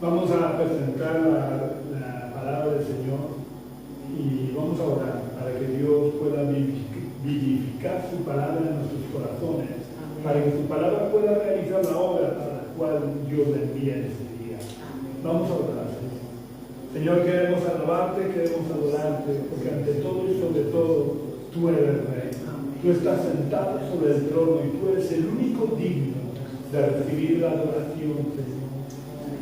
Vamos a presentar la palabra del Señor y vamos a orar para que Dios pueda vivificar su palabra en nuestros corazones, para que su palabra pueda realizar la obra para la cual Dios le envía en este día. Vamos a orar, Señor. Señor, queremos alabarte, queremos adorarte, porque ante todo y sobre todo, tú eres Rey. Tú estás sentado sobre el trono y tú eres el único digno de recibir la adoración, Señor.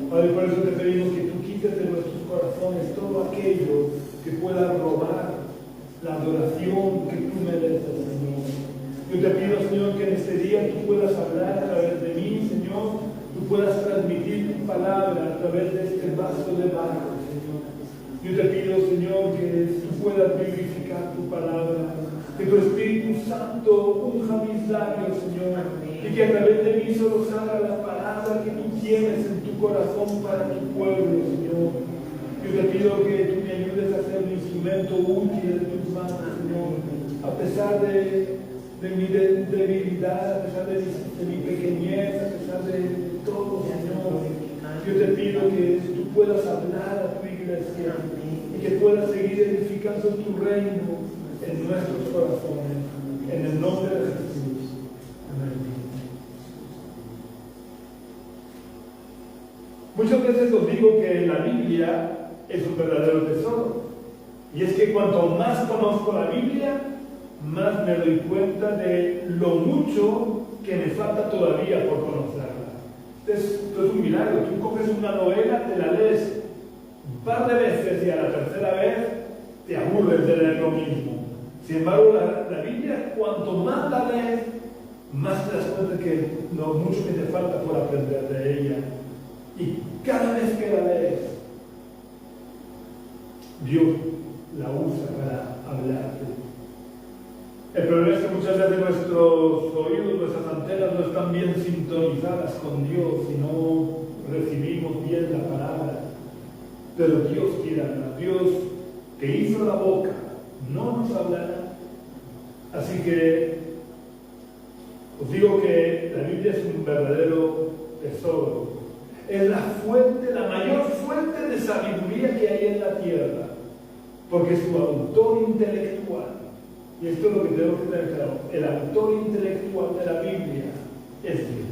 Padre, por eso te pedimos que tú quites de nuestros corazones todo aquello que pueda robar la adoración que tú mereces, Señor. Yo te pido, Señor, que en este día tú puedas hablar a través de mí, Señor. Tú puedas transmitir tu palabra a través de este vaso de barro, Señor. Yo te pido, Señor, que tú puedas vivificar tu palabra, que tu Espíritu Santo unja mis labios, Señor, y que a través de mí solo salga la palabra que tú tienes en tu corazón para tu pueblo, Señor. Yo te pido que tú me ayudes a ser un instrumento útil de tus manos, Señor, a pesar de mi debilidad, a pesar de mi pequeñez, a pesar de todo, Señor. Yo te pido que tú puedas hablar a tu iglesia y que puedas seguir edificando tu reino en nuestros corazones, en el nombre de Jesús. Amén. Muchas veces os digo que la Biblia es un verdadero tesoro. Y es que cuanto más conozco la Biblia, más me doy cuenta de lo mucho que me falta todavía por conocerla. Esto es un milagro. Tú coges una novela, te la lees un par de veces y a la tercera vez te aburres de leer lo mismo. Sin embargo, la Biblia, cuanto más la lees, más te das cuenta que lo mucho que te falta por aprender de ella. Y cada vez que la lees, Dios la usa para hablarte. El problema es que muchas veces nuestros oídos, nuestras antenas no están bien sintonizadas con Dios y no recibimos bien la palabra. Pero Dios quiere hablar. Dios que hizo la boca no nos hablará. Así que os digo que la Biblia es un verdadero tesoro. Es la fuente, la mayor fuente de sabiduría que hay en la tierra, porque su autor intelectual, y esto es lo que tenemos que tener claro, el autor intelectual de la Biblia es Dios.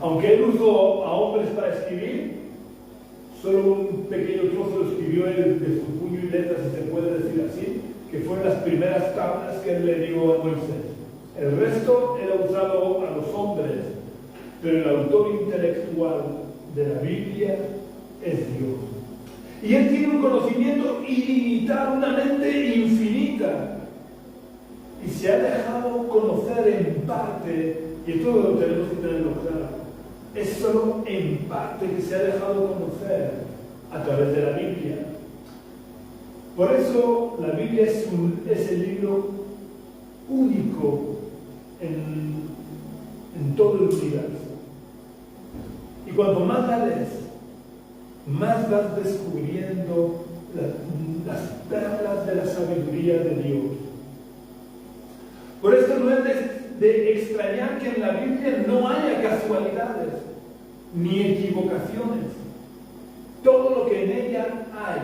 Aunque él usó a hombres para escribir, solo un pequeño trozo lo escribió él de su puño y letra, si se puede decir así, que fueron las primeras tablas que él le dio a Moisés. El resto era usado a los hombres, pero el autor intelectual de la Biblia es Dios. Y él tiene un conocimiento ilimitado, una mente infinita. Y se ha dejado conocer en parte, y esto lo tenemos que tenerlo claro, es solo en parte que se ha dejado conocer a través de la Biblia. Por eso la Biblia es el libro único en todo el universo. Y cuanto más la lees, más vas descubriendo las perlas de la sabiduría de Dios. Por esto no es de extrañar que en la Biblia no haya casualidades ni equivocaciones. Todo lo que en ella hay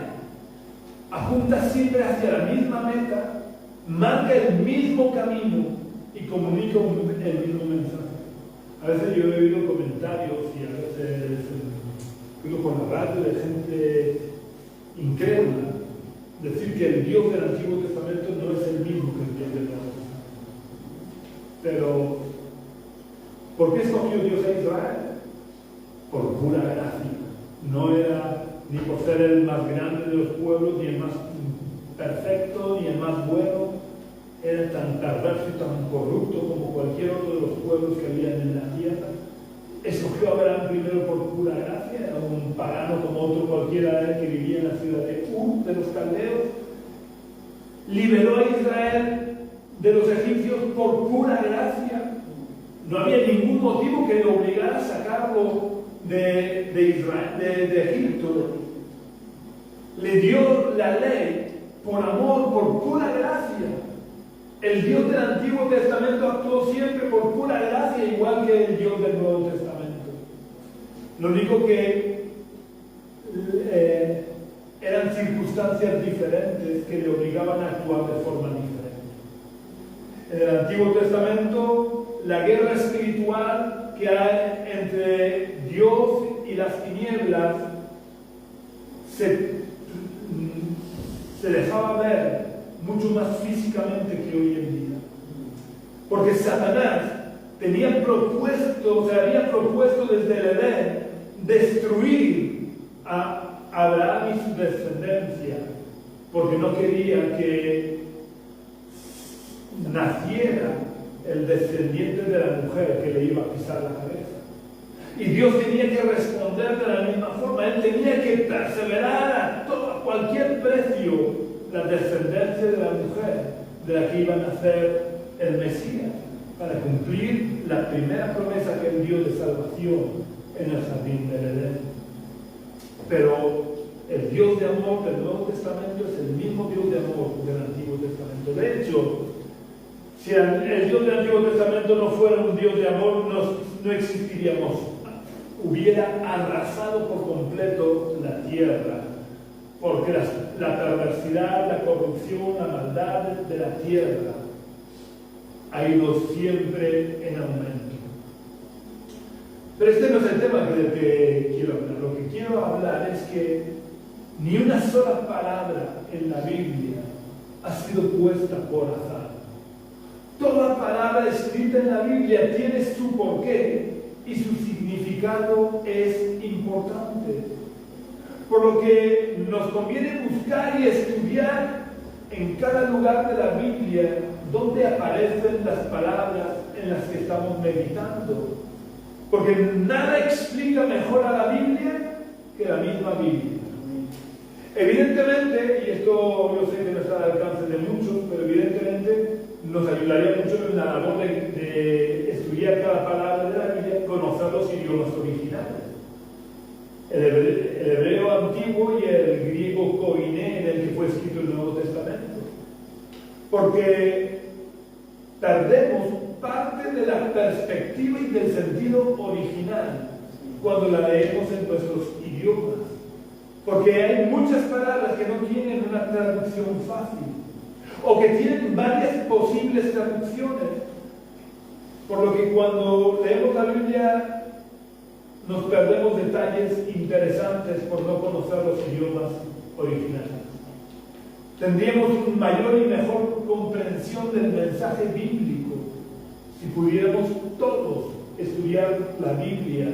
apunta siempre hacia la misma meta, marca el mismo camino y comunica el mismo mensaje. A veces yo he oído comentarios y a veces oído por la radio de gente incrédula decir que el Dios del Antiguo Testamento no es el mismo que el Dios del Nuevo Testamento. Pero, ¿por qué escogió Dios a Israel? Por pura gracia. No era ni por ser el más grande de los pueblos, ni el más perfecto, ni el más bueno. Era tan perverso y tan corrupto como cualquier otro de los pueblos que habían en la tierra. Escogió a Abraham primero por pura gracia, era un pagano como otro cualquiera que vivía en la ciudad de Ur, de los caldeos. Liberó a Israel de los egipcios por pura gracia. No había ningún motivo que le obligara a sacarlo de Israel, de Egipto. Le dio la ley por amor, por pura gracia. El Dios del Antiguo Testamento actuó siempre por pura gracia, igual que el Dios del Nuevo Testamento. Lo único que circunstancias diferentes que le obligaban a actuar de forma diferente. En el Antiguo Testamento, la guerra espiritual que hay entre Dios y las tinieblas se dejaba ver mucho más físicamente que hoy en día. Porque Satanás había propuesto desde el Edén destruir a Abraham y su descendencia, porque no quería que naciera el descendiente de la mujer que le iba a pisar la cabeza. Y Dios tenía que responder de la misma forma. Él tenía que perseverar a cualquier precio la descendencia de la mujer de la que iba a nacer el Mesías, para cumplir la primera promesa que él dio de salvación en el jardín del Edén. Pero el Dios de amor del Nuevo Testamento es el mismo Dios de amor del Antiguo Testamento. De hecho, si el Dios del Antiguo Testamento no fuera un Dios de amor, no existiríamos. Hubiera arrasado por completo la tierra, porque la perversidad, la corrupción, la maldad de la tierra ha ido siempre en aumento. Pero este no es el tema del que quiero hablar. Lo que quiero hablar es que ni una sola palabra en la Biblia ha sido puesta por azar. Toda palabra escrita en la Biblia tiene su porqué y su significado es importante. Por lo que nos conviene buscar y estudiar en cada lugar de la Biblia donde aparecen las palabras en las que estamos meditando. Porque nada explica mejor a la Biblia que la misma Biblia. Evidentemente, y esto yo sé que no está al alcance de muchos, pero evidentemente nos ayudaría mucho en la labor de estudiar cada palabra de la Biblia, conocer los idiomas originales. El hebreo antiguo y el griego koiné en el que fue escrito el Nuevo Testamento. Porque perdemos parte de la perspectiva y del sentido original cuando la leemos en nuestros idiomas. Porque hay muchas palabras que no tienen una traducción fácil o que tienen varias posibles traducciones. Por lo que cuando leemos la Biblia nos perdemos detalles interesantes por no conocer los idiomas originales. Tendríamos una mayor y mejor comprensión del mensaje bíblico si pudiéramos todos estudiar la Biblia,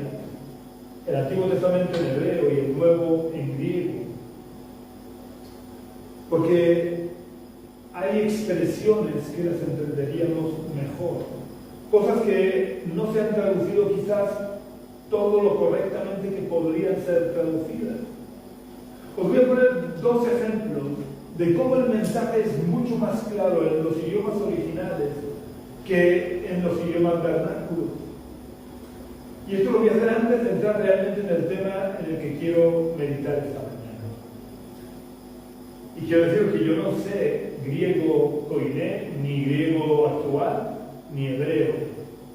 el Antiguo Testamento en hebreo y el Nuevo en griego. Porque hay expresiones que las entenderíamos mejor, cosas que no se han traducido quizás todo lo correctamente que podrían ser traducidas. Os voy a poner dos ejemplos de cómo el mensaje es mucho más claro en los idiomas originales que en los idiomas vernáculos. Y esto lo voy a hacer antes de entrar realmente en el tema en el que quiero meditar esta mañana. Y quiero decir que yo no sé griego koiné, ni griego actual, ni hebreo.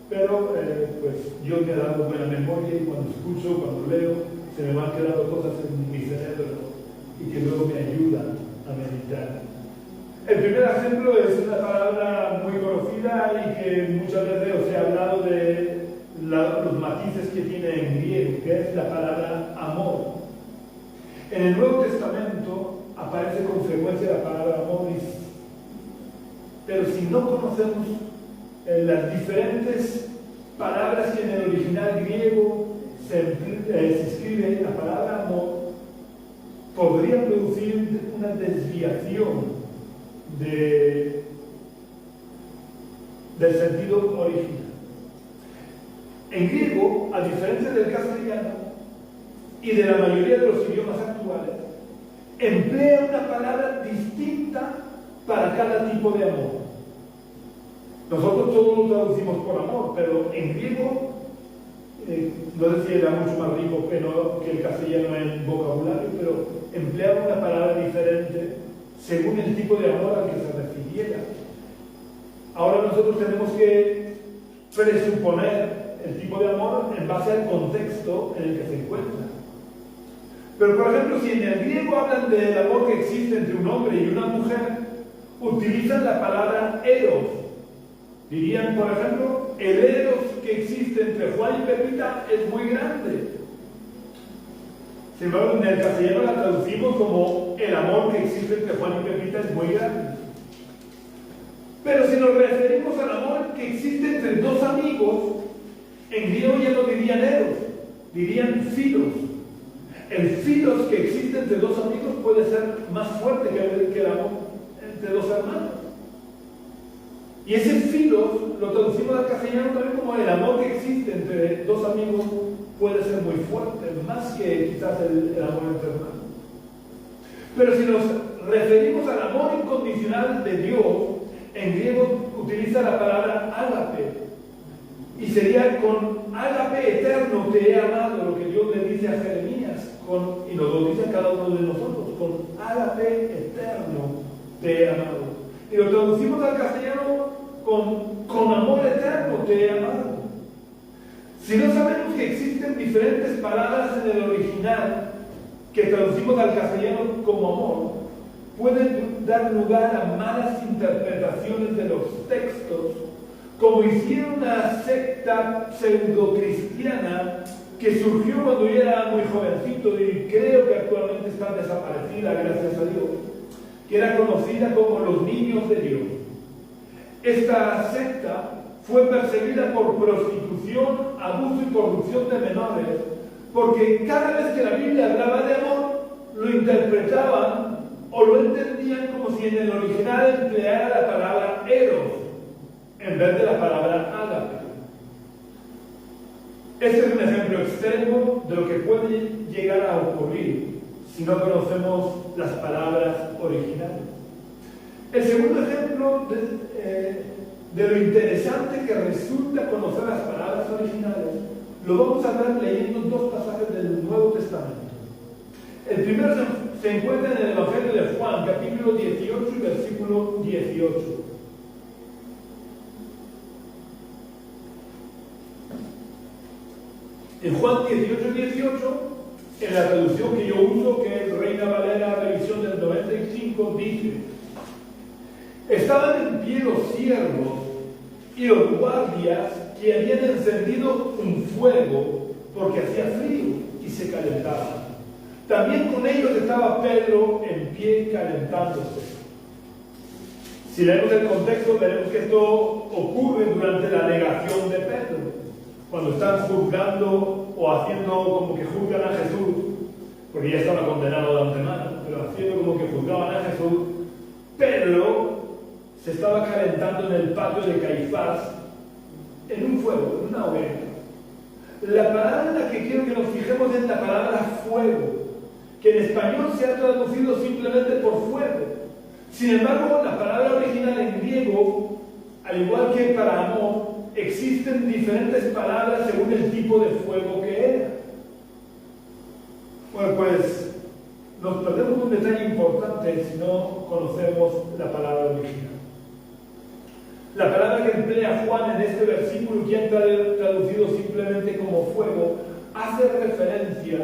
Pero pues Dios me ha dado buena memoria y cuando escucho, cuando leo, se me van quedando cosas en mi cerebro y que luego me ayudan a meditar. El primer ejemplo es una palabra muy conocida y que muchas veces os he hablado de los matices que tiene en griego, que es la palabra amor. En el Nuevo Testamento aparece con frecuencia la palabra amor, pero si no conocemos las diferentes palabras que en el original griego se escribe, la palabra amor podría producir una desviación del sentido original. En griego, a diferencia del castellano y de la mayoría de los idiomas actuales, emplea una palabra distinta para cada tipo de amor. Nosotros todos lo traducimos por amor, pero en griego, no sé si era mucho más rico que el castellano en vocabulario, pero empleaba una palabra diferente según el tipo de amor al que se refiriera. Ahora nosotros tenemos que presuponer el tipo de amor en base al contexto en el que se encuentra. Pero, por ejemplo, si en el griego hablan del amor que existe entre un hombre y una mujer, utilizan la palabra eros. Dirían, por ejemplo, el eros que existe entre Juan y Pepita es muy grande. Sin embargo, en el castellano la traducimos como el amor que existe entre Juan y Pepita es muy grande. Pero si nos referimos al amor que existe entre dos amigos, en griego ya no dirían eros, dirían filos. El filos que existe entre dos amigos puede ser más fuerte que el amor entre dos hermanos. Y ese filos lo traducimos al castellano también como el amor que existe entre dos amigos puede ser muy fuerte, más que quizás el amor entre hermanos. Pero si nos referimos al amor incondicional de Dios, en griego utiliza la palabra ágape. Y sería con ágape eterno te he amado, lo que Dios le dice a Jeremías, y nos lo dice a cada uno de nosotros, con ágape eterno te he amado. Y lo traducimos al castellano con amor eterno te he amado. Si no sabemos que existen diferentes palabras en el original que traducimos al castellano como amor, pueden dar lugar a malas interpretaciones de los textos, como hicieron una secta pseudo-cristiana que surgió cuando yo era muy jovencito y creo que actualmente está desaparecida, gracias a Dios, que era conocida como los niños de Dios. Esta secta fue perseguida por prostitución, abuso y corrupción de menores, porque cada vez que la Biblia hablaba de amor, lo interpretaban o lo entendían como si en el original empleara la palabra eros en vez de la palabra ágape. Este es un ejemplo extremo de lo que puede llegar a ocurrir si no conocemos las palabras originales. El segundo ejemplo de lo interesante que resulta conocer las palabras originales lo vamos a ver leyendo dos pasajes del Nuevo Testamento. El primero se encuentra en el Evangelio de Juan, capítulo 18 y versículo 18. En Juan 18, en la traducción que yo uso, que es Reina Valera, revisión del 95, dice: estaban en pie los siervos y los guardias que habían encendido un fuego porque hacía frío y se calentaba. También con ellos estaba Pedro en pie calentándose. Si leemos el contexto, veremos que esto ocurre durante la negación de Pedro, cuando están juzgando o haciendo como que juzgan a Jesús, porque ya estaba condenado de antemano, pero haciendo como que juzgaban a Jesús. Pedro se estaba calentando en el patio de Caifás en un fuego, en una hoguera. La palabra en la que quiero que nos fijemos es la palabra fuego, que en español se ha traducido simplemente por fuego. Sin embargo, la palabra original en griego, al igual que para amor, existen diferentes palabras según el tipo de fuego que era. Bueno, pues nos perdemos un detalle importante si no conocemos la palabra original. La palabra que emplea Juan en este versículo, que han traducido simplemente como fuego, hace referencia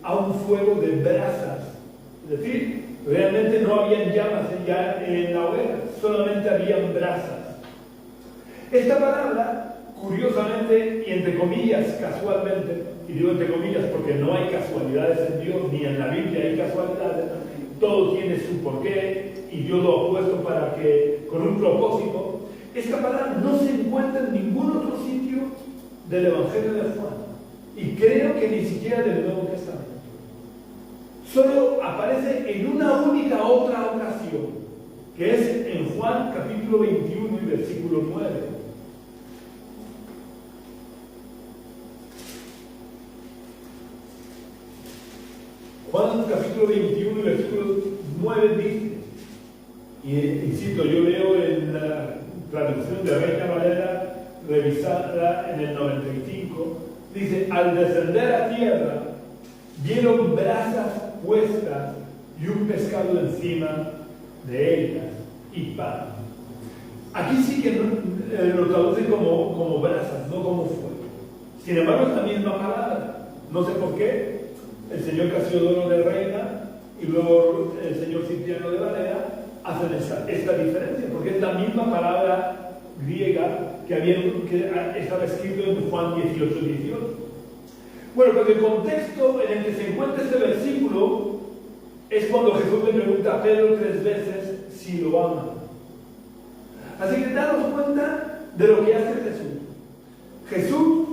a un fuego de brasas. Es decir, realmente no habían llamas ya en la hoguera, solamente habían brasas. Esta palabra, curiosamente y entre comillas, casualmente, y digo entre comillas porque no hay casualidades en Dios, ni en la Biblia hay casualidades, todo tiene su porqué y Dios lo ha puesto para que, con un propósito. Esta palabra no se encuentra en ningún otro sitio del Evangelio de Juan, y creo que ni siquiera del Nuevo Testamento. Solo aparece en una única otra ocasión, que es en Juan capítulo 21 y versículo 9. Juan capítulo 21 y versículo 9 dice, y insisto, yo leo en la traducción de Reina Valera, revisada en el 95, dice: al descender a tierra, vieron brasas puestas y un pescado encima de ellas y pan. Aquí sí que lo traducen como brasas, no como fuego. Sin embargo, es la misma palabra. No sé por qué, el señor Casiodoro de Reina y luego el señor Cipriano de Valera hacen esta diferencia, porque es la misma palabra griega que estaba escrito en Juan 18:18. Bueno, pero el contexto en el que se encuentra este versículo es cuando Jesús le pregunta a Pedro 3 veces si lo ama. Así que daros cuenta de lo que hace Jesús. Jesús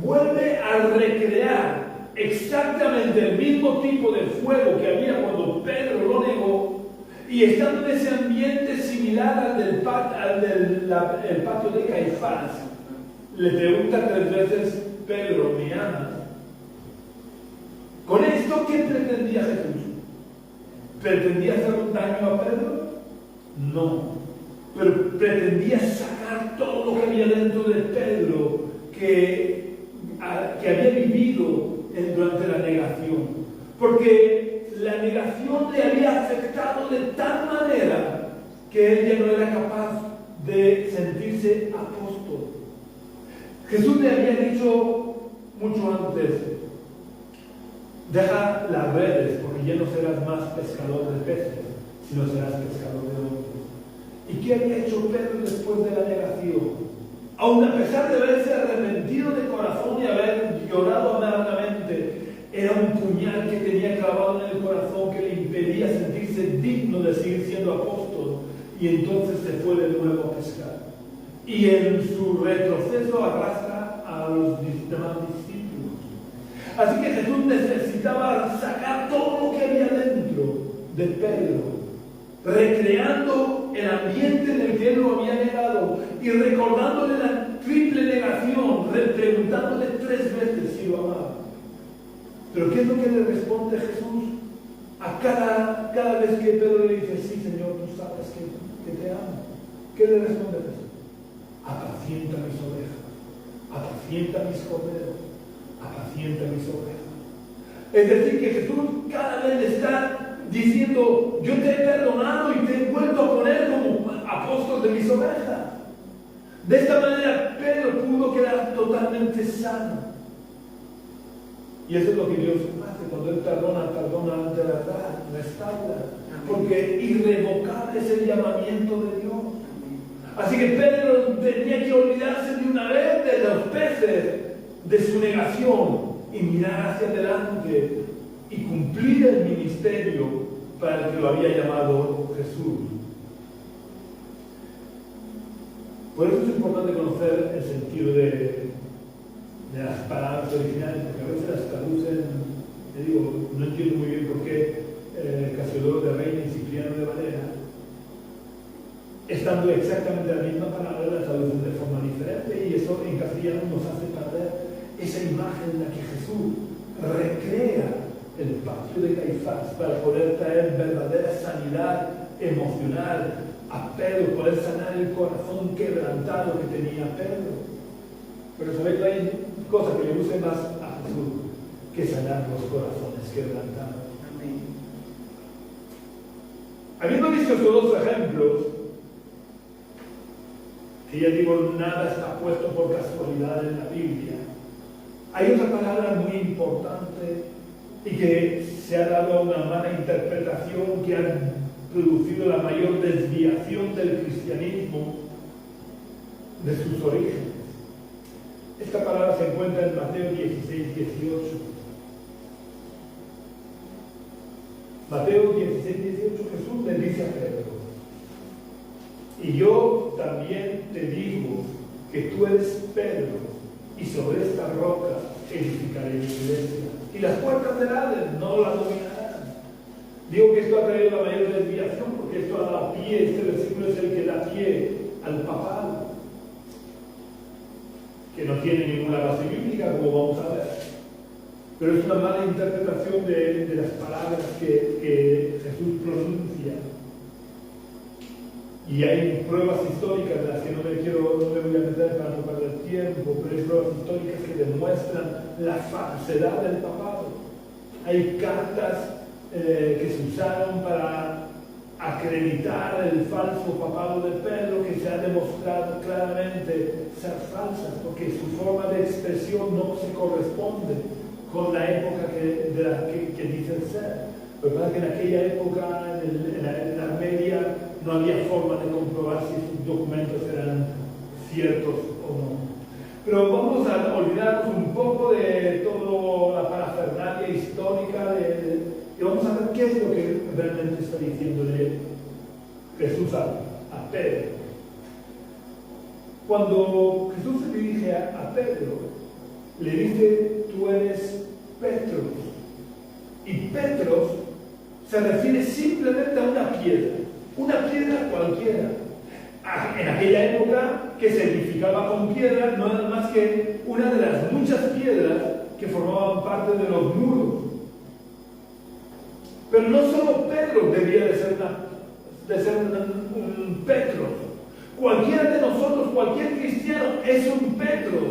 vuelve a recrear exactamente el mismo tipo de fuego que había cuando Pedro lo negó, y estando en ese ambiente similar al del patio de Caifás, le pregunta 3 veces: Pedro, ¿me amas? ¿Con esto qué pretendía Jesús? ¿Pretendía hacer un daño a Pedro? No, pero pretendía sacar todo lo que había dentro de Pedro que había vivido durante la negación, porque la negación le había afectado de tal manera que él ya no era capaz de sentirse apóstol. Jesús le había dicho mucho antes: deja las redes, porque ya no serás más pescador de peces, sino serás pescador de hombres. ¿Y qué había hecho Pedro después de la negación? Aun a pesar de haberse arrepentido de corazón y haber llorado amargamente, era un puñal que tenía clavado en el corazón que le impedía sentirse digno de seguir siendo apóstol, y entonces se fue de nuevo a pescar. Y en su retroceso arrastra a los demás discípulos. Así que Jesús necesitaba sacar todo lo que había dentro de Pedro, recreando el ambiente en el que él lo había negado y recordándole la triple negación, preguntándole 3 veces si lo amaba. Pero ¿qué es lo que le responde Jesús a cada vez que Pedro le dice: sí, Señor, tú sabes que te amo? ¿Qué le responde Jesús? Apacienta mis ovejas, apacienta mis corderos, apacienta mis ovejas. Es decir, que Jesús cada vez le está diciendo: yo te he perdonado y te he vuelto a poner como apóstol de mis ovejas. De esta manera Pedro pudo quedar totalmente sano. Y eso es lo que Dios hace cuando Él perdona ante la verdad, restaura, porque irrevocable es el llamamiento de Dios. Así que Pedro tenía que olvidarse de una vez de los peces de su negación y mirar hacia adelante y cumplir el ministerio para el que lo había llamado Jesús. Por eso es importante conocer el sentido de las palabras originales, porque a veces las traducen, no entiendo muy bien por qué Casiodoro de Reina y Cipriano de Valera, estando exactamente la misma palabra, la traducen de forma diferente, y eso en castellano nos hace perder esa imagen en la que Jesús recrea el patio de Caifás para poder traer verdadera sanidad emocional a Pedro, poder sanar el corazón quebrantado que tenía Pedro. Pero sabéis que hay cosas que le gusten más a Jesús que sanar los corazones quebrantados. Amén. Habiendo visto estos 2 ejemplos, que ya digo, nada está puesto por casualidad en la Biblia, hay otra palabra muy importante y que se ha dado una mala interpretación que ha producido la mayor desviación del cristianismo de sus orígenes. Esta palabra se encuentra en Mateo 16, 18. Mateo 16, 18, Jesús le dice a Pedro: y yo también te digo que tú eres Pedro, y sobre esta roca edificaré mi iglesia, y las puertas del Hades no la dominarán. Digo que esto ha traído la mayor desviación, porque esto da pie, este versículo es el que da pie al papado, que no tiene ninguna base bíblica, como vamos a ver. Pero es una mala interpretación de las palabras que Jesús pronuncia. Y hay pruebas históricas de las que no me voy a meter para no perder tiempo, pero hay pruebas históricas que demuestran la falsedad del papado. Hay cartas que se usaron para acreditar el falso papado de Pedro, que se ha demostrado claramente ser falsas, porque su forma de expresión no se corresponde con la época que dicen ser. ¿Verdad? Que en aquella época, en la Edad Media, no había forma de comprobar si sus documentos eran ciertos o no. Pero vamos a olvidarnos un poco de toda la parafernalia histórica y vamos a ver qué es lo que realmente está diciéndole Jesús a Pedro. Cuando Jesús se dirige a Pedro, le dice: tú eres Petros. Y Petros se refiere simplemente a una piedra cualquiera. En aquella época, que se edificaba con piedra no era más que una de las muchas piedras que formaban parte de los muros. Pero no solo Pedro debía de ser un Petros. Cualquiera de nosotros, cualquier cristiano, es un Petros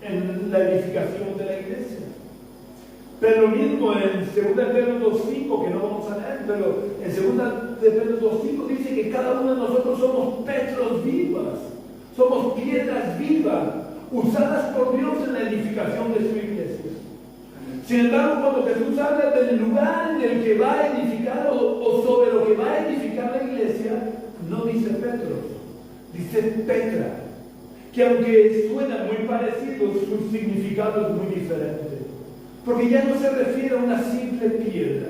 en la edificación de la iglesia. Pero mismo en 2 Pedro 2.5, que no vamos a leer, pero en 2 Pedro 2.5 dice que cada uno de nosotros somos Petros vivas, somos piedras vivas, usadas por Dios en la edificación de su iglesia. Sin embargo, cuando Jesús habla del lugar en el que va a edificar o sobre lo que va a edificar la iglesia, no dice Petros, dice Petra, que aunque suena muy parecido, su significado es muy diferente. Porque ya no se refiere a una simple piedra,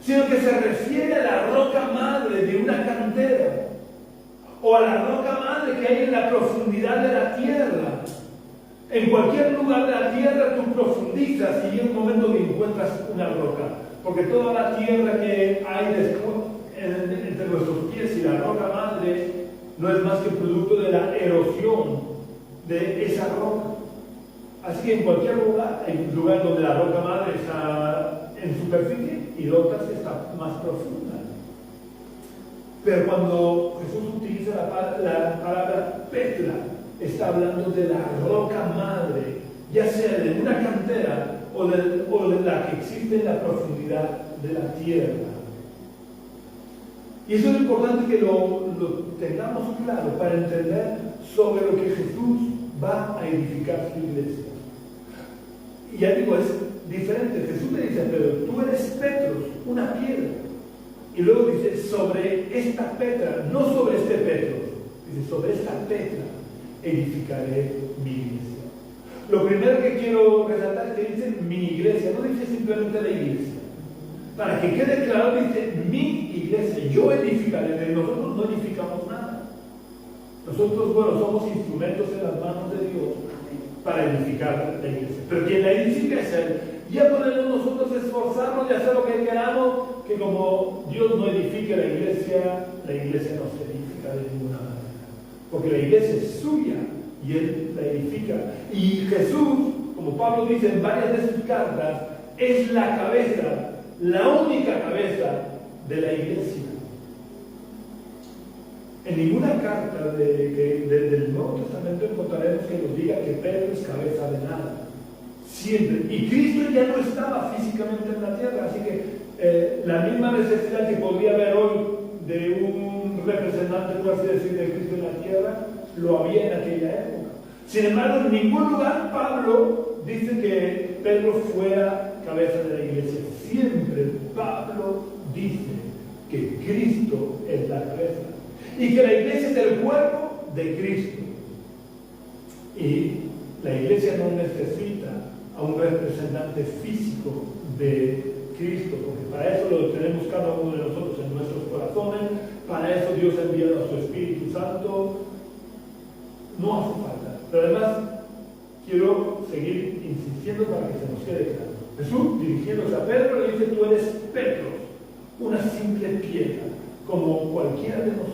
sino que se refiere a la roca madre de una cantera, o a la roca madre que hay en la profundidad de la tierra. En cualquier lugar de la tierra tú profundizas y llega un momento que encuentras una roca, porque toda la tierra que hay entre nuestros pies y la roca madre no es más que producto de la erosión de esa roca. Así que en cualquier lugar, hay un lugar donde la roca madre está en superficie y otras que está más profunda. Pero cuando Jesús utiliza la palabra Petra, está hablando de la roca madre, ya sea de una cantera o de la que existe en la profundidad de la tierra. Y eso es importante que lo tengamos claro para entender sobre lo que Jesús va a edificar su iglesia. Y ya digo, es diferente. Jesús le dice a Pedro: tú eres Petros, una piedra. Y luego dice: sobre esta Petra, no sobre este Petros, dice: sobre esta Petra edificaré mi iglesia. Lo primero que quiero resaltar es que dice mi iglesia, no dice simplemente la iglesia. Para que quede claro, dice mi iglesia, yo edificaré. Nosotros no edificamos nada. Nosotros, bueno, somos instrumentos en las manos de Dios para edificar la iglesia. Pero quien la edifica es Él. Ya podemos nosotros esforzarnos de hacer lo que queramos, que como Dios no edifique la iglesia no se edifica de ninguna manera. Porque la iglesia es suya y Él la edifica. Y Jesús, como Pablo dice en varias de sus cartas, es la cabeza, la única cabeza de la iglesia. En ninguna carta del Nuevo Testamento encontraremos que nos diga que Pedro es cabeza de nada. Siempre. Y Cristo ya no estaba físicamente en la tierra, así que la misma necesidad que podría haber hoy de un representante, por así decir, de Cristo en la tierra, lo había en aquella época. Sin embargo, en ningún lugar Pablo dice que Pedro fuera cabeza de la iglesia. Siempre Pablo dice que Cristo es la cabeza y que la iglesia es el cuerpo de Cristo. Y la iglesia no necesita a un representante físico de Cristo, porque para eso lo tenemos cada uno de nosotros en nuestros corazones. Para eso Dios ha enviado a su Espíritu Santo. No hace falta. Pero además quiero seguir insistiendo para que se nos quede claro. Jesús, dirigiéndose a Pedro, le dice: tú eres Petros, una simple piedra, como cualquiera de nosotros.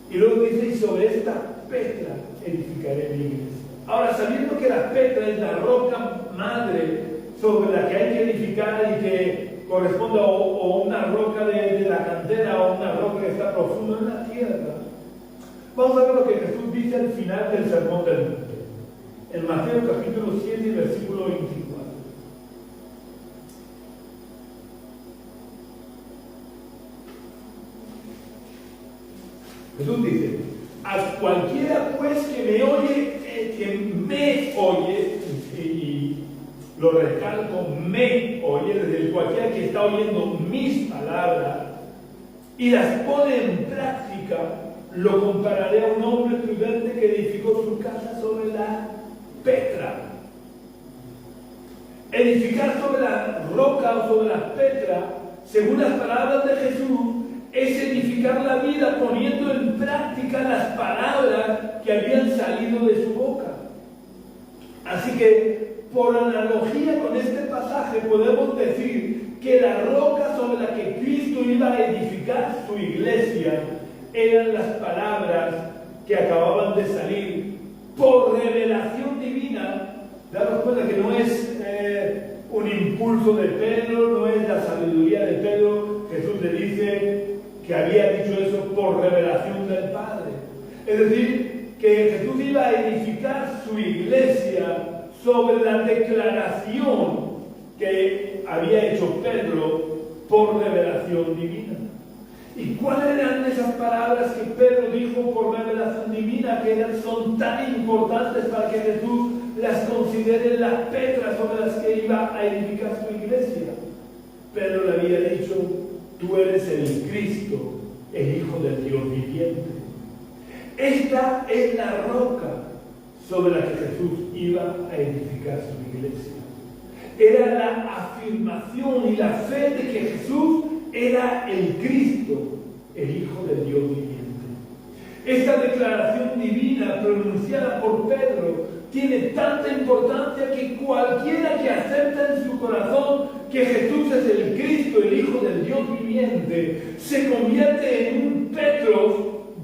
Y luego dice: y sobre esta Petra edificaré mi iglesia. Ahora, sabiendo que la Petra es la roca madre sobre la que hay que edificar y que corresponde a una roca de la cantera o una roca que está profunda en la tierra, vamos a ver lo que Jesús dice al final del Sermón del Monte, en Mateo capítulo 7 y versículo 24. Jesús dice: a cualquiera pues que me oye lo recalco, me oye, desde cualquiera que está oyendo mis palabras y las pone en práctica, lo compararé a un hombre prudente que edificó su casa sobre la Petra. Edificar sobre la roca o sobre la Petra, según las palabras de Jesús, es edificar la vida poniendo en práctica las palabras que habían salido de su boca. Así que, por analogía con este pasaje, podemos decir que la roca sobre la que Cristo iba a edificar su iglesia eran las palabras que acababan de salir por revelación divina. Daros cuenta que no es un impulso de Pedro, no es la sabiduría de Pedro. Jesús le dice que había dicho eso por revelación del Padre. Es decir, que Jesús iba a edificar su iglesia sobre la declaración que había hecho Pedro por revelación divina. ¿Y cuáles eran esas palabras que Pedro dijo por revelación divina que son tan importantes para que Jesús las considere las Petras sobre las que iba a edificar su iglesia? Pedro le había dicho: tú eres el Cristo, el Hijo del Dios viviente. Esta es la roca sobre la que Jesús iba a edificar su iglesia. Era la afirmación y la fe de que Jesús era el Cristo, el Hijo del Dios viviente. Esta declaración divina pronunciada por Pedro tiene tanta importancia que cualquiera que acepta en su corazón que Jesús es el Cristo, el Hijo del Dios viviente, se convierte en un Petros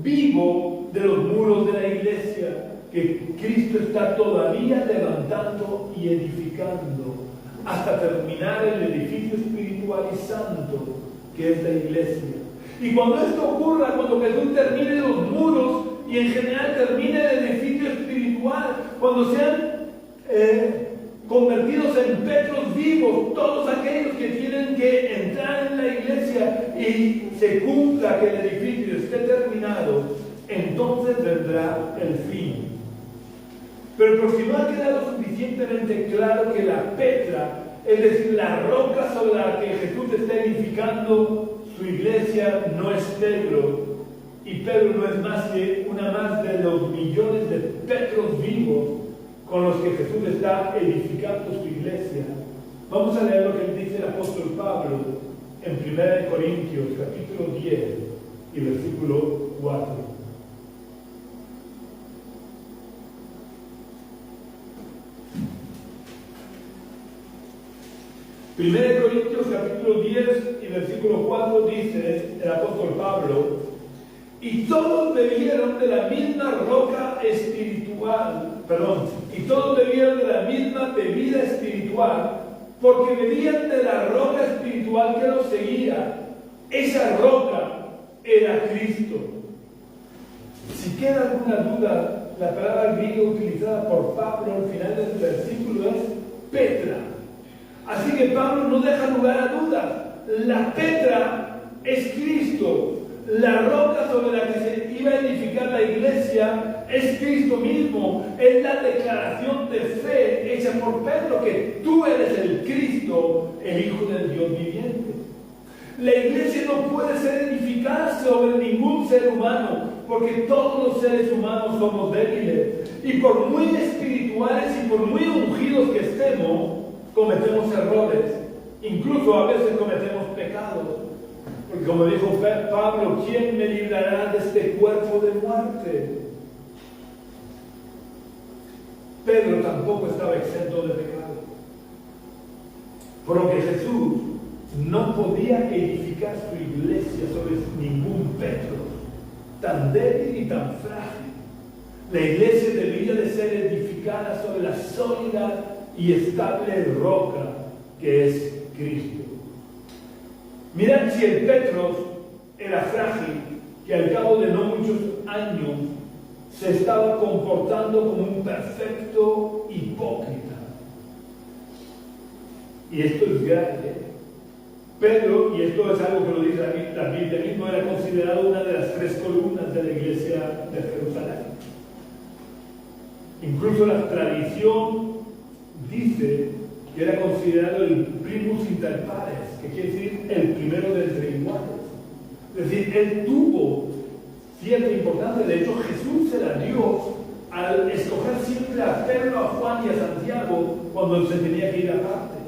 vivo de los muros de la iglesia, que Cristo está todavía levantando y edificando hasta terminar el edificio espiritual y santo que es la iglesia. Y cuando esto ocurra, cuando Jesús termine los muros y en general termine el edificio espiritual, cuando sean convertidos en Petros vivos todos aquellos que tienen que entrar en la iglesia y se cumpla que el edificio esté terminado, entonces vendrá el fin. Pero por si no ha quedado suficientemente claro que la Petra, es decir, la roca sobre la que Jesús está edificando su iglesia, no es Pedro, y Pedro no es más que una más de los millones de Petros vivos con los que Jesús está edificando su iglesia. Vamos a leer lo que dice el apóstol Pablo en 1 Corintios capítulo 10 y versículo 4. 1 Corintios capítulo 10 y versículo 4 dice el apóstol Pablo: y todos bebieron de la misma roca espiritual, y todos bebieron de la misma bebida espiritual, porque bebían de la roca espiritual que los seguía. Esa roca era Cristo. Si queda alguna duda, la palabra griega utilizada por Pablo al final del versículo es Petra. Así que Pablo no deja lugar a dudas. La Petra es Cristo. La roca sobre la que se iba a edificar la iglesia es Cristo mismo. Es la declaración de fe hecha por Pedro, que tú eres el Cristo, el Hijo del Dios viviente. La iglesia no puede ser edificada sobre ningún ser humano, porque todos los seres humanos somos débiles. Y por muy espirituales y por muy ungidos que estemos, cometemos errores, incluso a veces cometemos pecados, porque como dijo Pablo, ¿quién me librará de este cuerpo de muerte? Pedro tampoco estaba exento de pecado, por lo que Jesús no podía edificar su iglesia sobre ningún Petro tan débil y tan frágil. La iglesia debía de ser edificada sobre la sólida y estable roca que es Cristo. Mirad si el Petros era frágil, que al cabo de no muchos años se estaba comportando como un perfecto hipócrita. Y esto es grave. Pedro, y esto es algo que lo dice la Biblia mismo, era considerado una de las 3 columnas de la iglesia de Jerusalén. Incluso la tradición dice que era considerado el primus inter pares, que quiere decir el primero de entre iguales. Es decir, él tuvo cierta importancia. De hecho, Jesús se la dio al escoger siempre a Pedro, a Juan y a Santiago cuando se tenía que ir aparte.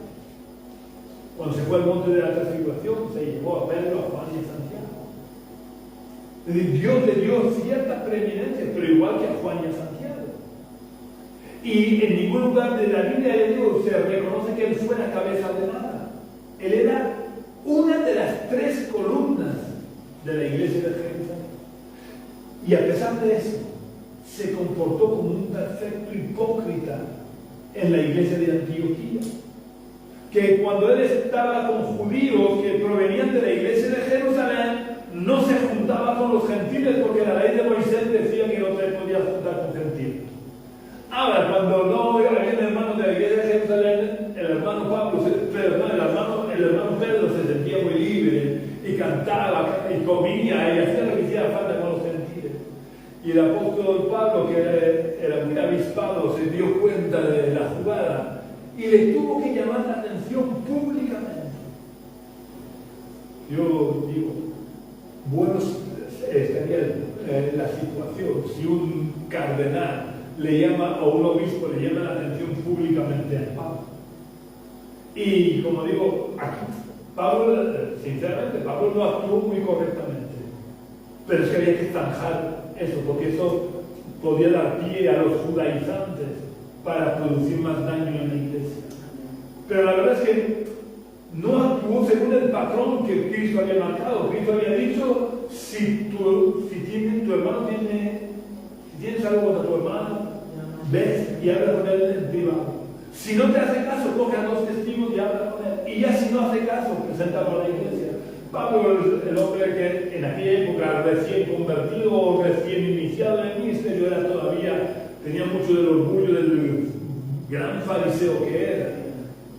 Cuando se fue al monte de la transfiguración, se llevó a Pedro, a Juan y a Santiago. Es decir, Dios le dio cierta preeminencia, pero igual que a Juan y a Santiago. Y en ningún lugar de la Biblia de Dios se reconoce que él fuera cabeza de nada. Él era una de las 3 columnas de la iglesia de Jerusalén. Y a pesar de eso, se comportó como un perfecto hipócrita en la iglesia de Antioquía. Que cuando él estaba con judíos que provenían de la iglesia de Jerusalén, no se juntaba con los gentiles porque la ley de Moisés decía que no se podía juntar con gentiles. Ahora, cuando no había hermanos de la iglesia de Jerusalén, el hermano Pedro se sentía muy libre y cantaba y comía y hacía lo que hiciera falta con los gentiles. Y el apóstol Pablo, que era muy avispado, se dio cuenta de la jugada y le tuvo que llamar la atención públicamente. Yo digo, bueno estaría la situación si un cardenal le llama, o un obispo le llama la atención públicamente a Pablo. Y como digo, aquí Pablo, sinceramente, Pablo no actuó muy correctamente, pero es que había que zanjar eso, porque eso podía dar pie a los judaizantes para producir más daño en la iglesia. Pero la verdad es que no actuó según el patrón que Cristo había marcado. Cristo había dicho, si tienes algo contra tu hermano, ves y habla con él en privado. Si no te hace caso, coge a 2 testigos y habla con él. Y ya si no hace caso, preséntalo a la iglesia. Pablo, el hombre que en aquella época recién convertido o recién iniciado en el ministerio, tenía mucho del orgullo del gran fariseo que era.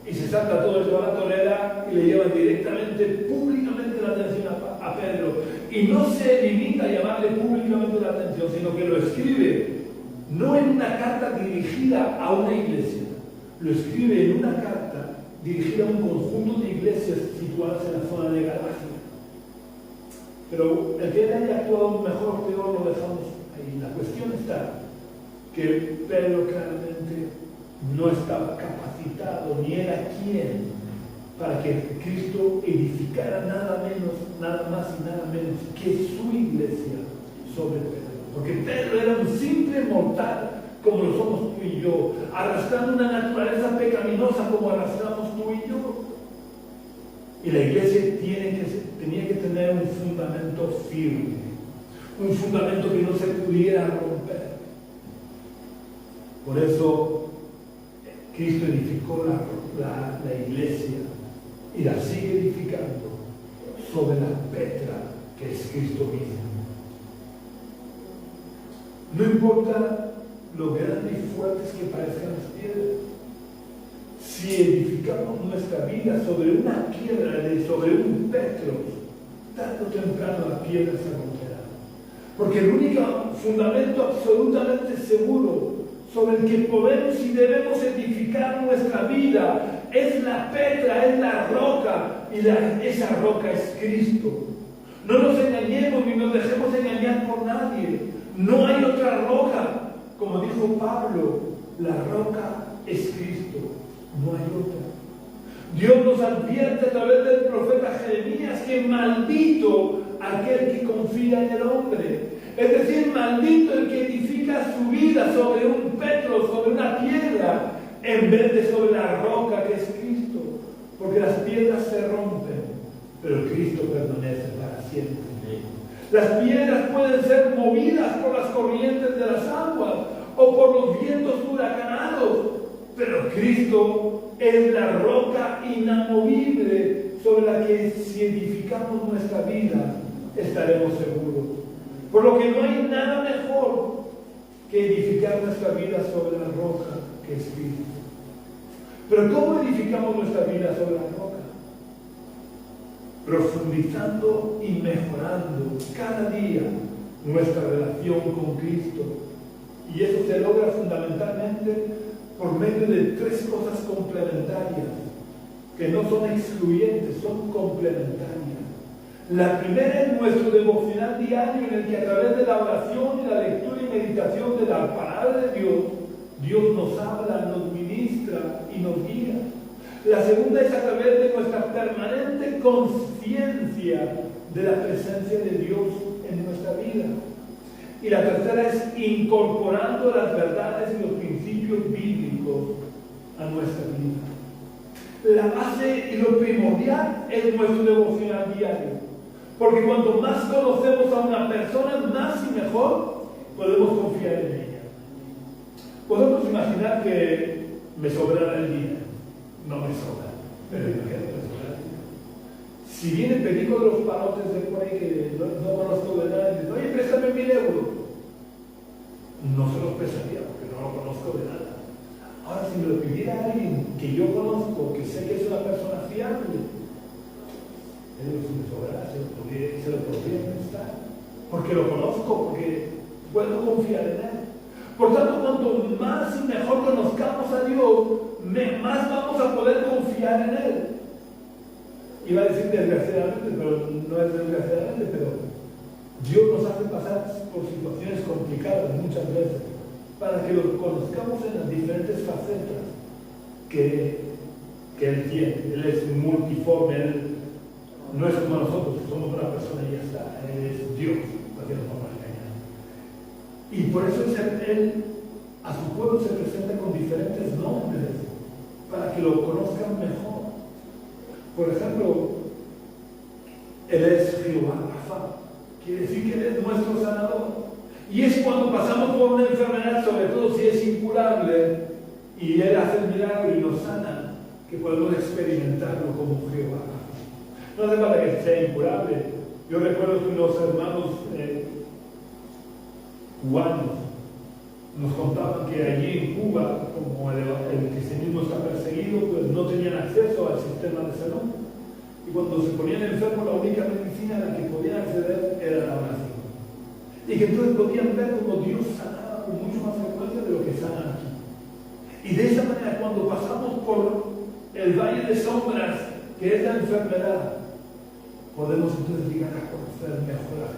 Y se salta todo el toratolera y le llevan directamente, públicamente la atención a Pedro. Y no se limita a llamarle públicamente la atención, sino que lo escribe no en una carta dirigida a una iglesia, lo escribe en una carta dirigida a un conjunto de iglesias situadas en la zona de Galacia. Pero el que haya actuado mejor o peor lo dejamos ahí. La cuestión está que Pedro claramente no estaba capacitado ni era quien para que Cristo edificara nada más y nada menos que su iglesia sobre Pedro. Porque Pedro era un simple mortal, como lo somos tú y yo, arrastrando una naturaleza pecaminosa como arrastramos tú y yo. Y la iglesia tenía que tener un fundamento firme, un fundamento que no se pudiera romper. Por eso Cristo edificó la iglesia y la sigue edificando sobre la Petra que es Cristo mismo. No importa lo grandes y fuertes que parezcan las piedras, si edificamos nuestra vida sobre una piedra, sobre un petro, tarde o temprano la piedra se romperá. Porque el único fundamento absolutamente seguro sobre el que podemos y debemos edificar nuestra vida es la Petra, es la roca, y esa roca es Cristo. No nos engañemos ni nos dejemos engañar por nadie. No hay otra roca. Como dijo Pablo, la roca es Cristo. No hay otra. Dios nos advierte a través del profeta Jeremías que maldito aquel que confía en el hombre. Es decir, maldito el que edifica su vida sobre un petro, sobre una piedra, en vez de sobre la roca que es Cristo. Porque las piedras se rompen, pero Cristo permanece para siempre. Las piedras pueden ser movidas por las corrientes de las aguas o por los vientos huracanados, pero Cristo es la roca inamovible sobre la que si edificamos nuestra vida estaremos seguros. Por lo que no hay nada mejor que edificar nuestra vida sobre la roca que es Cristo. Pero ¿cómo edificamos nuestra vida sobre la roca? Profundizando y mejorando cada día nuestra relación con Cristo. Y eso se logra fundamentalmente por medio de tres cosas complementarias, que no son excluyentes, son complementarias. La primera es nuestro devocional diario, en el que a través de la oración y la lectura y meditación de la palabra de Dios, Dios nos habla, nos ministra y nos guía. La segunda es a través de nuestra permanente conciencia de la presencia de Dios en nuestra vida. Y la tercera es incorporando las verdades y los principios bíblicos a nuestra vida. La base y lo primordial es nuestro devocional diario. Porque cuanto más conocemos a una persona, más y mejor podemos confiar en ella. Podemos imaginar que me sobrara el dinero. No me sobra, pero imagínate me sobra el dinero. Si viene Perico de los Palotes de por ahí que no conozco de nada y dice, oye, préstame 1.000 euros. No se los prestaría porque no lo conozco de nada. Ahora, si me lo pidiera alguien que yo conozco, que sé que es una persona fiable, si me sobra, se lo podría prestar. Porque lo conozco, porque puedo confiar en él. Por tanto, cuanto más y mejor conozcamos a Dios, más vamos a poder confiar en él. Iba a decir desgraciadamente, pero no es desgraciadamente, pero Dios nos hace pasar por situaciones complicadas muchas veces para que lo conozcamos en las diferentes facetas que Él tiene. Él es multiforme, Él no es como nosotros, que somos una persona y ya está. Él es Dios, para que nos vamos a engañar. Y por eso Él a su pueblo se presenta con diferentes nombres para que lo conozcan mejor. Por ejemplo, Él es Jehová Rafa. Quiere decir que Él es nuestro sanador. Y es cuando pasamos por una enfermedad, sobre todo si es incurable, y Él hace el milagro y nos sana, que podemos experimentarlo como Jehová. No hace falta que sea incurable. Yo recuerdo que unos hermanos cubanos nos contaban que allí en Cuba, como el cristianismo está perseguido, pues no tenían acceso al sistema de salud. Y cuando se ponían enfermos, la única medicina a la que podían acceder era la oración. Y que entonces podían ver cómo Dios sanaba con mucho más frecuencia de lo que sana aquí. Y de esa manera, cuando pasamos por el valle de sombras, que es la enfermedad, podemos entonces llegar a conocer mejor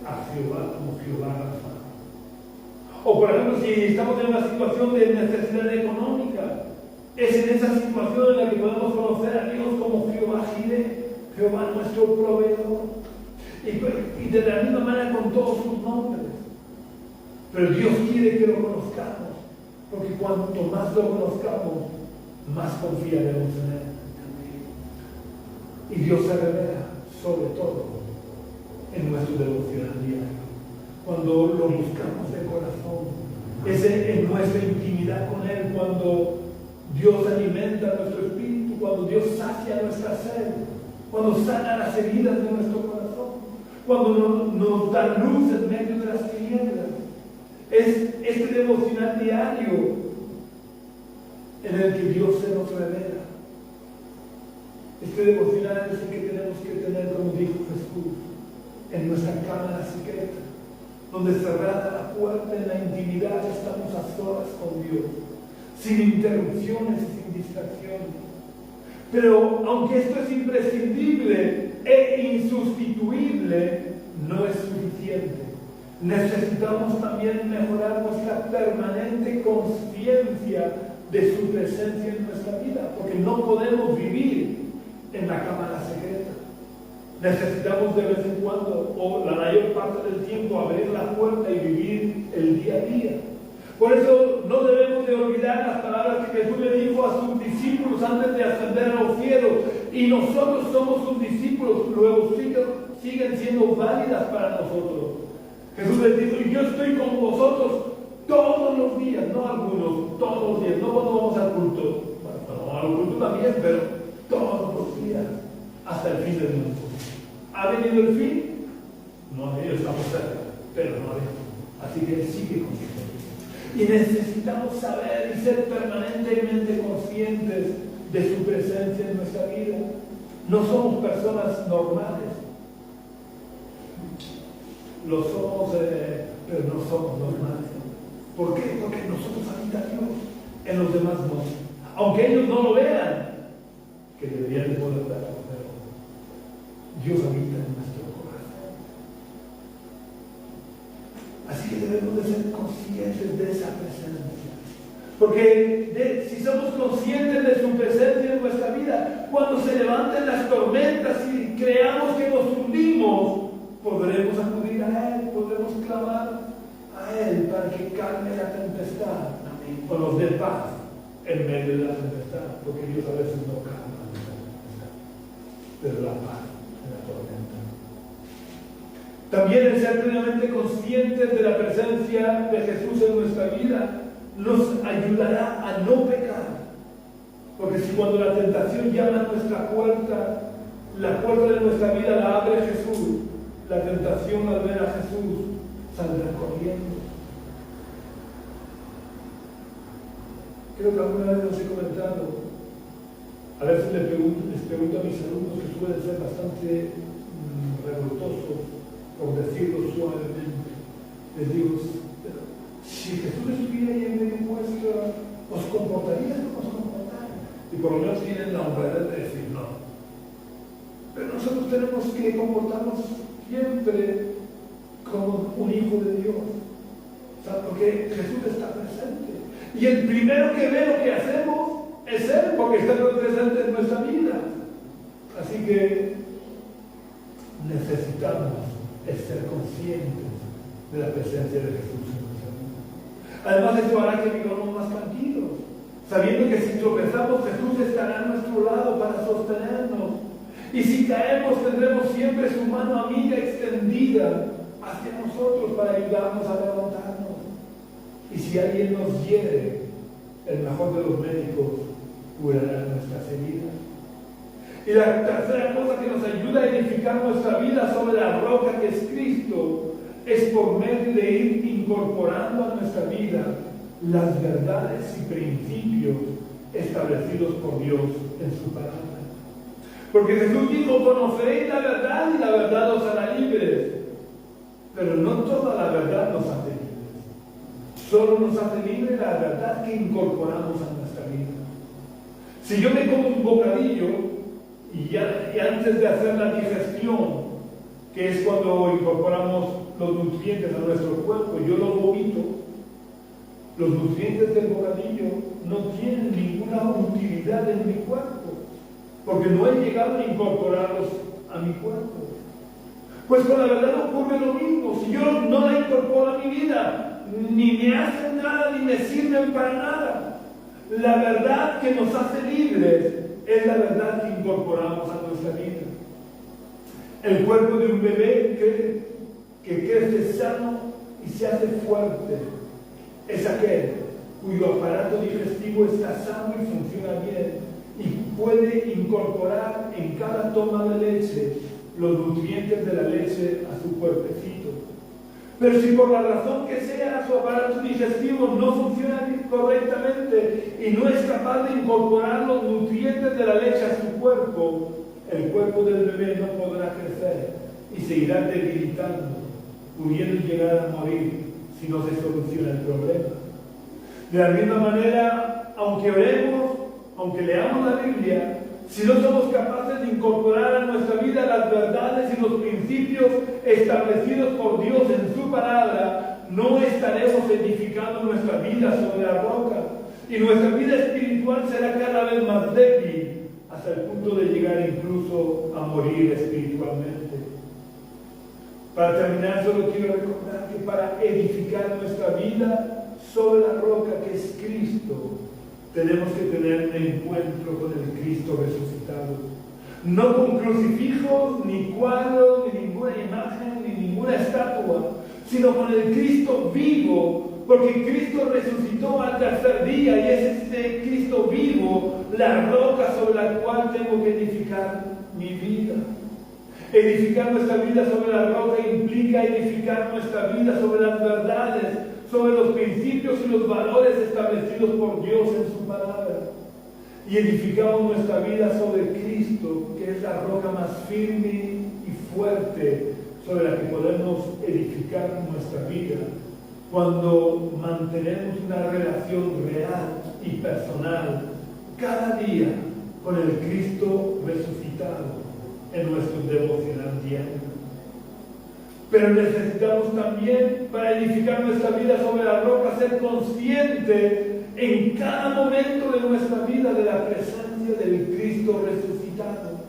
a Jehová como Jehová Rafa. O por ejemplo, si estamos en una situación de necesidad económica, es en esa situación en la que podemos conocer a Dios como Jehová Jireh, Jehová nuestro proveedor. Y de la misma manera con todos sus nombres. Pero Dios quiere que lo conozcamos, porque cuanto más lo conozcamos, más confiaremos en Él. Y Dios se revela sobre todo en nuestro devocional diario. Cuando lo buscamos de corazón, es en nuestra intimidad con Él, cuando Dios alimenta nuestro espíritu, cuando Dios sacia nuestra sed, cuando sana las heridas de nuestro corazón, cuando nos da luz en medio de las tinieblas. Es este devocional diario en el que Dios se nos revela. Este devocional es el que tenemos que tener, como dijo Jesús, en nuestra cámara secreta, donde cerrada la puerta en la intimidad estamos a solas con Dios, sin interrupciones y sin distracciones. Pero aunque esto es imprescindible e insustituible, no es suficiente. Necesitamos también mejorar nuestra permanente conciencia de su presencia en nuestra vida, porque no podemos vivir en la cámara secreta. Necesitamos de vez en cuando, o la mayor parte del tiempo, abrir la puerta y vivir el día a día. Por eso no debemos de olvidar las palabras que Jesús le dijo a sus discípulos antes de ascender a los cielos. Y nosotros somos sus discípulos, luego siguen siendo válidas para nosotros. Jesús les dijo, y yo estoy con vosotros todos los días, no algunos, todos los días, no cuando vamos al culto. Bueno, al culto también, pero todos los días, hasta el fin del mundo. ¿Ha venido el fin? No ha venido, estamos cerca, pero no ha venido. Así que sigue con nosotros. Y necesitamos saber y ser permanentemente conscientes de su presencia en nuestra vida. No somos personas normales. Lo somos, pero no somos normales. ¿Por qué? Porque nosotros habita Dios. en los demás no. Aunque ellos no lo vean, que deberían de poder verlo, pero Dios habita en nuestro corazón. Así que debemos de ser conscientes de esa presencia. Porque si somos conscientes de su presencia en nuestra vida, cuando se levanten las tormentas y creamos que nos hundimos, podremos acudir a Él, podremos clamar a Él para que calme la tempestad. Amén. O nos dé paz en medio de la tempestad, porque Dios a veces no calma la tempestad, pero la paz en la tormenta. También el ser plenamente conscientes de la presencia de Jesús en nuestra vida nos ayudará a no pecar. Porque si cuando la tentación llama a nuestra puerta, la puerta de nuestra vida la abre Jesús, la tentación al ver a Jesús saldrá corriendo. Creo que alguna vez os he comentado, a veces les pregunto a mis alumnos que suelen ser bastante revoltosos, por decirlo suavemente, les digo, si Jesús estuviera ahí en medio vuestro, ¿os comportaríais como os comportáis? Y por lo menos tienen la honradez de decir no. Pero nosotros tenemos que comportarnos siempre como un hijo de Dios. ¿Sabes? Porque Jesús está presente. Y el primero que ve lo que hacemos es Él, porque está presente en nuestra vida. Así que necesitamos ser conscientes de la presencia de Jesús en nuestra vida. Además, esto hará que vivamos más tranquilos, sabiendo que si tropezamos, Jesús estará a nuestro lado para sostenernos. Y si caemos, tendremos siempre su mano amiga extendida hacia nosotros para ayudarnos a levantarnos. Y si alguien nos hiere, el mejor de los médicos curará nuestras heridas. Y la tercera cosa que nos ayuda a edificar nuestra vida sobre la roca que es Cristo es por medio de ir incorporando a nuestra vida las verdades y principios establecidos por Dios en su palabra. Porque Jesús dijo: conoceréis la verdad y la verdad os hará libres. Pero no toda la verdad nos hace libres. Solo nos hace libres la verdad que incorporamos a nuestra vida. Si yo me como un bocadillo y antes de hacer la digestión, que es cuando incorporamos los nutrientes a nuestro cuerpo, yo lo vomito, los nutrientes del bocadillo no tienen ninguna utilidad en mi cuerpo, porque no he llegado a incorporarlos a mi cuerpo. Pues con la verdad ocurre lo mismo. Si yo no la incorporo a mi vida, ni me hacen nada, ni me sirven para nada. La verdad que nos hace libres es la verdad que incorporamos a nuestra vida. El cuerpo de un bebé que crece sano y se hace fuerte es aquel cuyo aparato digestivo está sano y funciona bien y puede incorporar en cada toma de leche los nutrientes de la leche a su cuerpecito. Pero si por la razón que sea su aparato digestivo no funciona correctamente y no es capaz de incorporar los nutrientes de la leche a su cuerpo, el cuerpo del bebé no podrá crecer y se irá debilitando, pudiendo llegar a morir si no se soluciona el problema. De la misma manera, aunque oremos, aunque leamos la Biblia, si no somos capaces de incorporar a nuestra vida las verdades y los principios establecidos por Dios en su palabra, no estaremos edificando nuestra vida sobre la roca y nuestra vida espiritual será cada vez más débil hasta el punto de llegar incluso a morir espiritualmente. Para terminar, solo quiero recordar que para edificar nuestra vida sobre la roca que es Cristo, tenemos que tener un encuentro con el Cristo resucitado. No con crucifijos, ni cuadros, ni ninguna imagen, ni ninguna estatua, sino con el Cristo vivo, porque Cristo resucitó al tercer día y es este Cristo vivo la roca sobre la cual tengo que edificar mi vida. Edificar nuestra vida sobre la roca implica edificar nuestra vida sobre las verdades, sobre los principios y los valores establecidos por Dios en su palabra. Y edificamos nuestra vida sobre Cristo, que es la roca más firme y fuerte sobre la que podemos edificar nuestra vida, cuando mantenemos una relación real y personal cada día con el Cristo resucitado en nuestro devocional diario. Pero necesitamos también, para edificar nuestra vida sobre la roca, ser conscientes en cada momento de nuestra vida de la presencia del Cristo resucitado.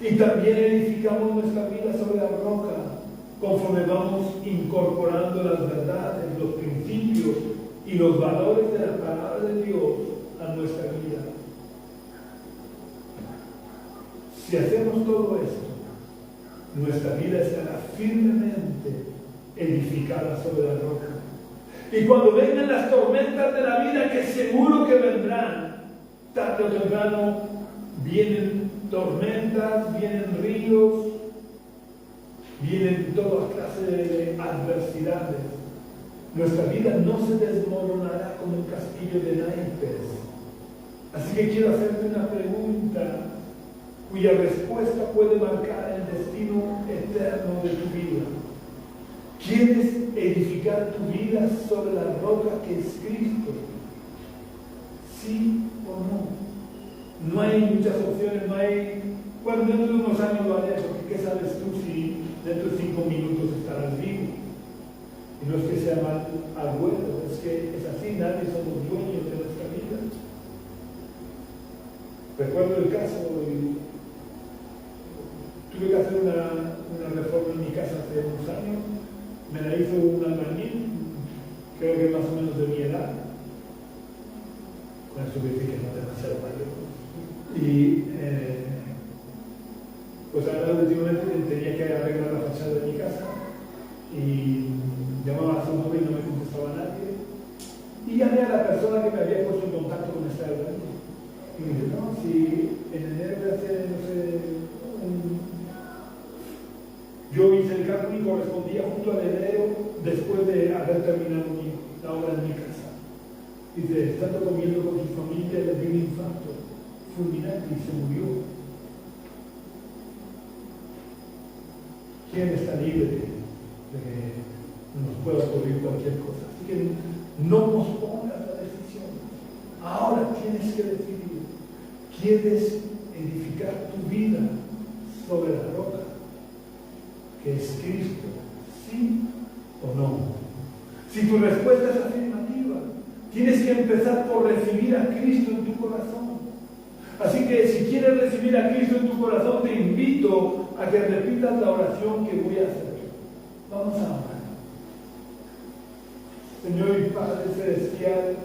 Y también edificamos nuestra vida sobre la roca conforme vamos incorporando las verdades, los principios y los valores de la palabra de Dios a nuestra vida. Si hacemos todo esto, nuestra vida estará firmemente edificada sobre la roca. Y cuando vengan las tormentas de la vida, que seguro que vendrán, tarde o temprano vienen tormentas, vienen ríos, vienen toda clase de adversidades. Nuestra vida no se desmoronará como un castillo de naipes. Así que quiero hacerte una pregunta cuya respuesta puede marcar el destino eterno de tu vida. ¿Quieres edificar tu vida sobre la roca que es Cristo? ¿Sí o no? No hay muchas opciones, no hay... Bueno, dentro de unos años lo haré, porque ¿qué sabes tú si dentro de 5 minutos estarás vivo? Y no es que sea mal agüero, es que es así, nadie somos dueños de nuestra vida. Recuerdo el caso, tuve que hacer una reforma en mi casa hace unos años, me la hizo un albañil, creo que más o menos de mi edad, con eso dice que no es demasiado mayor. Y pues ahora últimamente tenía que arreglar la fachada de mi casa y llamaba a su móvil y no me contestaba nadie. Y llamé a la persona que me había puesto en contacto con esta albañil. Y me dice, no, si en enero de hace, no sé, yo hice el cálculo y correspondía justo al enero después de haber terminado la obra en mi casa. Dice, estando comiendo con su familia, le dio un infarto fulminante y se murió. ¿Quién está libre de que nos pueda ocurrir cualquier cosa? Así que no pospongas la decisión. Ahora tienes que decidir. ¿Quieres edificar tu vida sobre la roca que es Cristo? ¿Sí o no? Si tu respuesta es afirmativa, tienes que empezar por recibir a Cristo en tu corazón. Así que si quieres recibir a Cristo en tu corazón, te invito a que repitas la oración que voy a hacer. Vamos a orar. Señor y Padre Celestial,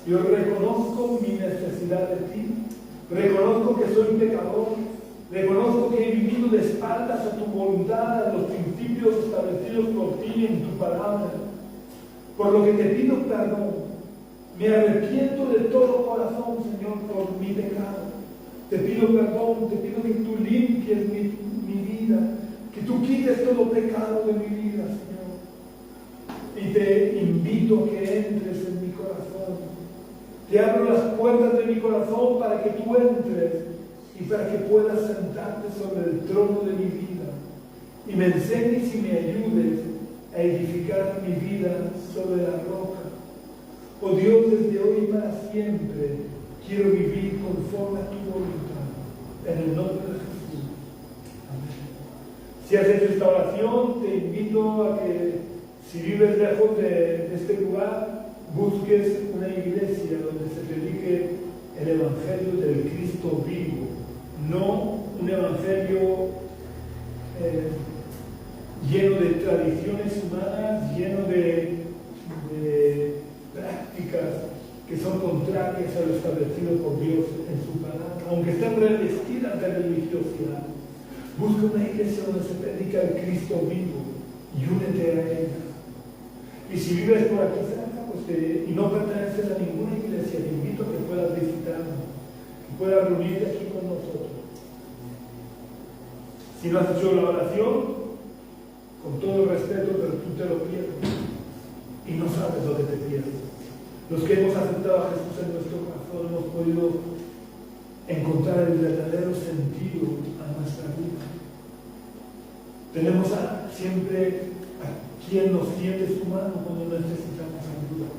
yo reconozco mi necesidad de ti, reconozco que soy pecador, reconozco que he vivido de espaldas a tu voluntad, a los principios establecidos por ti en tu palabra, por lo que te pido perdón. Me arrepiento de todo corazón, Señor, por mi pecado. Te pido perdón, te pido que tú limpies mi vida, que tú quites todo pecado de mi vida, Señor. Y te invito a que entres en mi corazón. Te abro las puertas de mi corazón para que tú entres y para que puedas sentarte sobre el trono de mi vida y me enseñes y me ayudes a edificar mi vida sobre la roca. Oh Dios, desde hoy y para siempre quiero vivir conforme a tu voluntad, en el nombre de Jesús. Amén. Si has hecho esta oración, te invito a que, si vives lejos de este lugar, busques una iglesia donde se predique el Evangelio del Cristo vivo, no un Evangelio lleno de tradiciones humanas, lleno de prácticas que son contrarias a lo establecido por Dios en su palabra, aunque estén revestidas de religiosidad. Busca una iglesia donde se predica el Cristo vivo y únete a ella. Y si vives por aquí cerca, y no perteneces a ninguna iglesia, te invito a que puedas visitarnos, que puedas reunirte aquí con nosotros. Si no has hecho la oración, con todo el respeto, pero tú te lo pierdes y no sabes lo que te pierdes. Los que hemos aceptado a Jesús en nuestro corazón hemos podido encontrar el verdadero sentido a nuestra vida. Tenemos siempre a quien nos tiende su mano cuando necesitamos ayuda.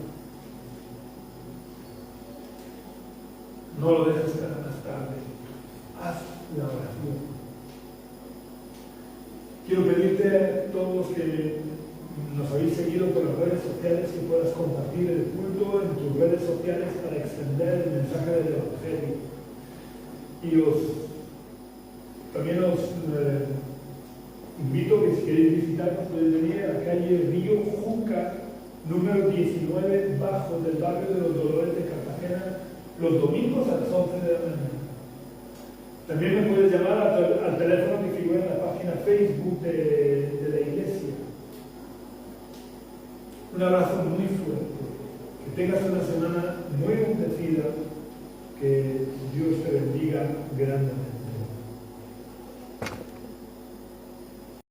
No lo dejes para más tarde. Haz la oración. Quiero pedirte a todos los que nos habéis seguido por las redes sociales que puedas compartir el culto en tus redes sociales para extender el mensaje del Evangelio. Y también os invito que si queréis visitarnos podéis venir a la calle Río Júcar, número 19, bajo del barrio de los Dolores de Cartagena, los domingos a las 11 de la mañana. También me puedes llamar al teléfono que figura en la página Facebook de la iglesia. Un abrazo muy fuerte. Que tengas una semana muy bendecida. Que Dios te bendiga grandemente.